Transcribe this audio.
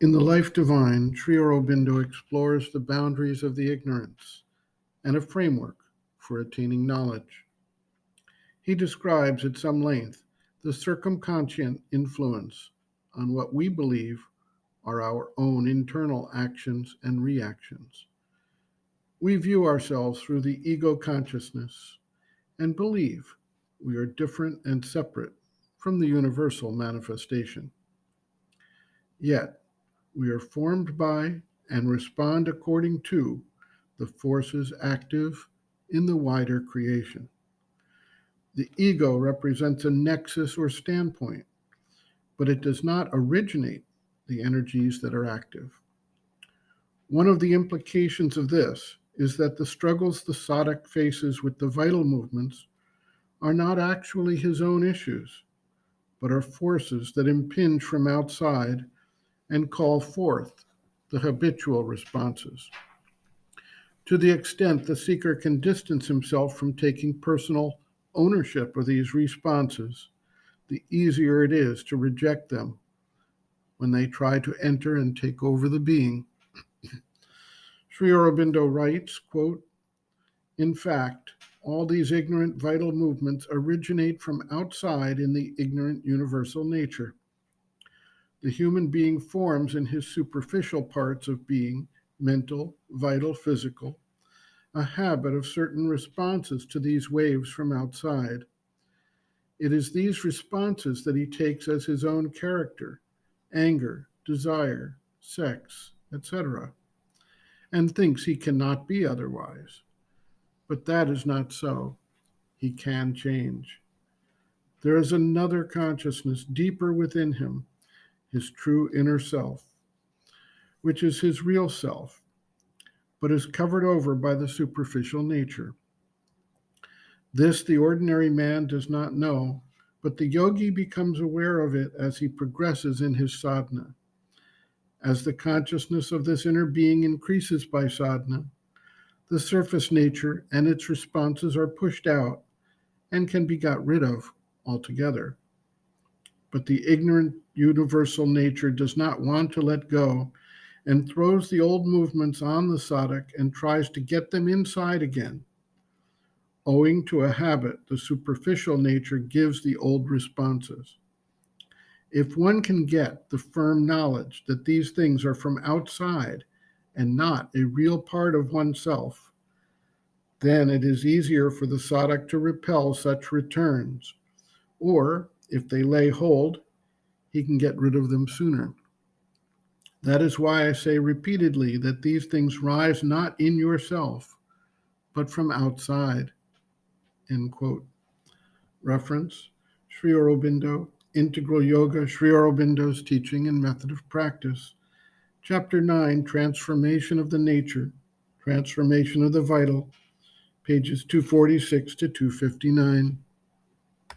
In The Life Divine, Sri Aurobindo explores the boundaries of the ignorance and a framework for attaining knowledge. He describes at some length the circumconscient influence on what we believe are our own internal actions and reactions. We view ourselves through the ego consciousness and believe we are different and separate from the universal manifestation. Yet, we are formed by and respond according to the forces active in the wider creation. The ego represents a nexus or standpoint, but it does not originate the energies that are active. One of the implications of this is that the struggles the Sadhak faces with the vital movements are not actually his own issues, but are forces that impinge from outside and call forth the habitual responses. To the extent the seeker can distance himself from taking personal ownership of these responses, the easier it is to reject them when they try to enter and take over the being. Sri Aurobindo writes, quote, "In fact, all these ignorant vital movements originate from outside in the ignorant universal nature. The human being forms in his superficial parts of being, mental, vital, physical, a habit of certain responses to these waves from outside. It is these responses that he takes as his own character, anger, desire, sex, etc., and thinks he cannot be otherwise. But that is not so. He can change. There is another consciousness deeper within him, his true inner self, which is his real self, but is covered over by the superficial nature. This the ordinary man does not know, but the yogi becomes aware of it as he progresses in his sadhana. As the consciousness of this inner being increases by sadhana, the surface nature and its responses are pushed out and can be got rid of altogether. But the ignorant universal nature does not want to let go and throws the old movements on the sadhak and tries to get them inside again. Owing to a habit, the superficial nature gives the old responses. If one can get the firm knowledge that these things are from outside and not a real part of oneself, then it is easier for the sadhak to repel such returns, or if they lay hold, he can get rid of them sooner. That is why I say repeatedly that these things rise not in yourself, but from outside. End quote. Reference, Sri Aurobindo, Integral Yoga, Sri Aurobindo's Teaching and Method of Practice. Chapter 9, Transformation of the Nature, Transformation of the Vital, pages 246 to 259.